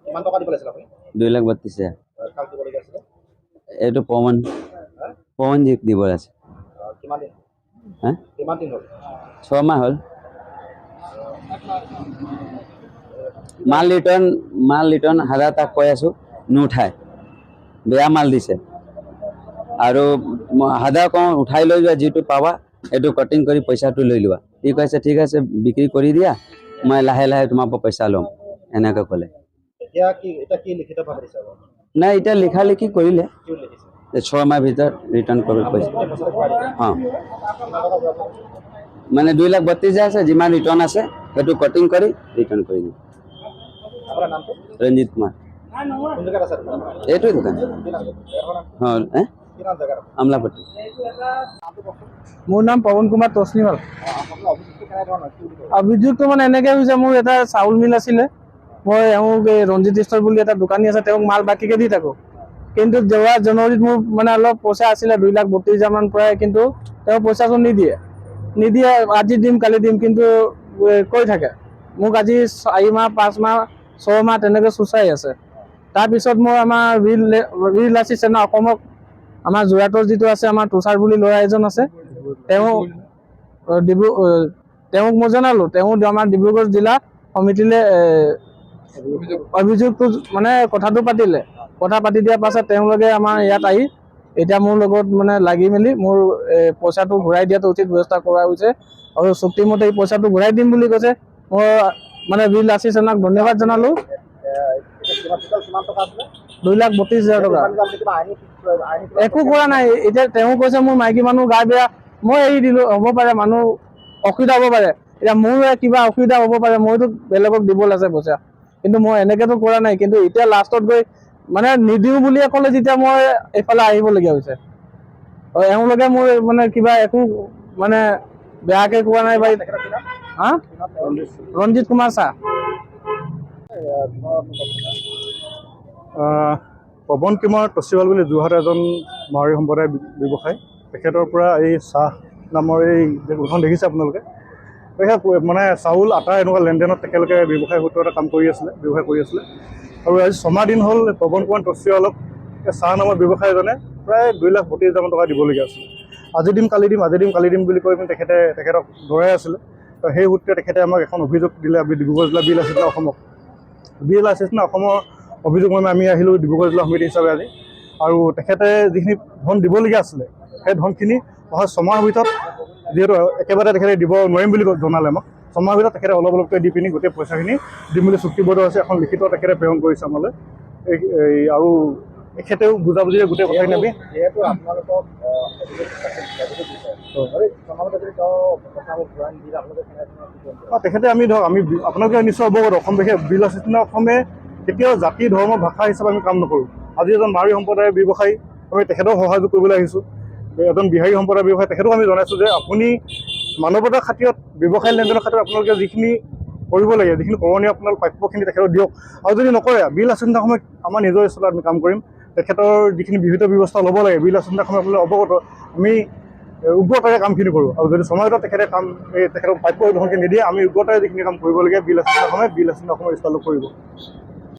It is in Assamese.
কিমান টকা দিব লাগিছিল আপুনি? 2,32,000 কাক দিবলগীয়া আছিলে? এইটো পৱনজিক দিব আছে। কিমান দিন? হা কিমান দিন হ'ল? 6 মাহ হ'ল। মাল ৰিটাৰ্ণ হাজাৰ তাক কৈ আছো নুঠায়, বেয়া মাল দিছে। আৰু হাজাৰ কওঁ উঠাই লৈ যোৱা, যিটো পাবা এইটো কাটিং কৰি পইচাটো লৈ লোৱা। সি কৈছে ঠিক আছে বিক্ৰী কৰি দিয়া, মই লাহে লাহে তোমাৰ পৰা পইচা ল'ম, এনেকৈ ক'লে। এতিয়া কি লিখিতভাৱে দিছে? নাই এতিয়া লিখা লিখি কৰিলে, কি লিখিছে? 6 মাহ ভিতৰত ৰিটাৰ্ণ কৰিব পইচা। অঁ মানে 2,32,000 আছে, যিমান ৰিটাৰ্ণ আছে সেইটো কাটিং কৰি ৰিটাৰ্ণ কৰি দিম। আপোনাৰ নামটো? ৰঞ্জিত কুমাৰ। কোন জেগাত আছে আপোনাৰ? এইটোৱে দোকান। অঁ কি নাম জেগাৰ? আমলাপট্টি। মোৰ নাম পৱন কুমাৰ তছনিৱাল। অভিযোগটো মানে এনেকৈ হৈছে, মোৰ এটা চাউল মিল আছিলে। মই এওঁক ৰঞ্জিত ষ্ট'ৰ বুলি এটা দোকানী আছে, তেওঁক মাল বাকীকৈ দি থাকোঁ। কিন্তু যোৱা জানুৱাৰীত মোৰ মানে অলপ পইচা আছিলে 2,32,000 মান প্ৰায়, কিন্তু তেওঁ পইচাটো নিদিয়ে আজি দিম কালি দিম, কিন্তু কৈ থাকে। মোক আজি 4 মাহ 5 মাহ 6 মাহ তেনেকৈ চুচাই আছে। তাৰপিছত মই আমাৰ ৰিল আছে না অসমত, আমাৰ যোৰহাটৰ যিটো আছে আমাৰ তুষাৰ বুলি ল'ৰা এজন আছে, তেওঁক মই জনালোঁ। তেওঁ আমাৰ ডিব্ৰুগড় জিলা সমিতিলৈ অভিযোগটো মানে কথাটো পাতিলে। কথা পাতি দিয়াৰ পাছত তেওঁলোকে আমাৰ ইয়াত আহি এতিয়া মোৰ লগত মানে লাগি মেলি মোৰ পইচাটো ঘূৰাই দিয়াটো উচিত ব্যৱস্থা কৰা হৈছে, আৰু চুক্তিমতে এই পইচাটো ঘূৰাই দিম বুলি কৈছে। মই মানে বিল আছিছনাক ধন্যবাদ জনালোঁ। 2,32,000 টকা একো কৰা নাই। এতিয়া তেওঁ কৈছে মোৰ মাইকী মানুহ গা বেয়া, মই এৰি দিলোঁ। হ'ব পাৰে মানুহ অসুবিধা হ'ব পাৰে, এতিয়া মোৰ কিবা অসুবিধা হ'ব পাৰে, মইতো বেলেগক দিব লাগে পইচা, কিন্তু মই এনেকৈতো কৰা নাই। কিন্তু এতিয়া লাষ্টত গৈ মানে নিদিওঁ বুলিয়ে ক'লে, যেতিয়া মই এইফালে আহিবলগীয়া হৈছে। এওঁলোকে মোৰ মানে কিবা একো মানে বেয়াকৈ কোৱা নাই বা হা ৰঞ্জিত কুমাৰ ছাৰ। পৱন কুমাৰ তছনিৱাল বুলি যোৰহাট এজন মাৰোৱাৰী সম্প্ৰদায়ৰ ব্যৱসায়। তেখেতৰ পৰা এই চাহ নামৰ এই এখন দেখিছে আপোনালোকে, তেখেত মানে চাউল আটা এনেকুৱা লেনদেনত তেখেতলোকে ব্যৱসায় সূত্ৰতে কাম কৰি আছিলে, ব্যৱসায় কৰি আছিলে। আৰু আজি 6 মাহ দিন হ'ল পৱন কুমাৰ তছনিৱালক চাহ নামৰ ব্যৱসায় এজনে প্ৰায় 2,32,000 টকা দিবলগীয়া আছিলে। আজি দিম কালি দিম কালি দিম বুলি কৈ পিনে তেখেতক ধৰাই আছিলে। তো সেই সূত্ৰে তেখেতে আমাক এখন অভিযোগ দিলে ডিব্ৰুগড় জিলা বিল আছিছনা অসমৰ অভিযোগ মৰ্মে আমি আহিলোঁ ডিব্ৰুগড় জিলা সমিতি হিচাপে আজি। আৰু তেখেতে যিখিনি ধন দিবলগীয়া আছিলে, সেই ধনখিনি অহা 6 মাহৰ ভিতৰত, যিহেতু একেবাৰে তেখেতে দিব নোৱাৰিম বুলি জনালে আমাক, 6 মাহৰ ভিতৰত তেখেতে অলপ অলপকৈ দি পিনি গোটেই পইচাখিনি দিম বুলি চুক্তিবদ্ধ হৈছে। এখন লিখিত তেখেতে প্ৰেৰণ কৰিছে আমালৈ। আৰু তেখেতেও বুজাবুজিৰে গোটেই কথাখিনি আমি যিহেতু আপোনালোকক তেখেতে আমি ধৰক আমি আপোনালোকে নিশ্চয় অৱগত, অসমবাসী বিল আছিছনা অসমে কেতিয়াও জাতি ধৰ্ম ভাষা হিচাপে আমি কাম নকৰোঁ। আজি এজন মাৰোৱাৰী সম্প্ৰদায়ৰ ব্যৱসায়ী, আমি তেখেতক সহযোগ কৰিবলৈ আহিছোঁ। এজন বিহাৰী সম্প্ৰদায়ৰ ব্যৱসায়ী, তেখেতক আমি জনাইছোঁ যে আপুনি মানৱতাৰ খাতিৰত ব্যৱসায় লেনদেনৰ খাতিৰত আপোনালোকে যিখিনি কৰিব লাগে, যিখিনি কৰণীয় আপোনালোক প্ৰাপ্যখিনি তেখেতক দিয়ক। আৰু যদি নকৰে বিল আছিছনা সময়ত আমাৰ নিজৰ স্থলত আমি কাম কৰিম। তেখেতৰ যিখিনি বিহিত ব্যৱস্থা ল'ব লাগে বিল আছিছনা সময়ত আপোনালোকে অৱগত, আমি উগ্ৰতাৰে কামখিনি কৰোঁ। আৰু যদি সময়ত তেখেতে তেখেতক প্ৰাপ্য ধনখিনি নিদিয়ে, আমি উগ্ৰতাৰে যিখিনি কাম কৰিবলগীয়া বিল আছিছনা সময়ত স্থলত কৰিব।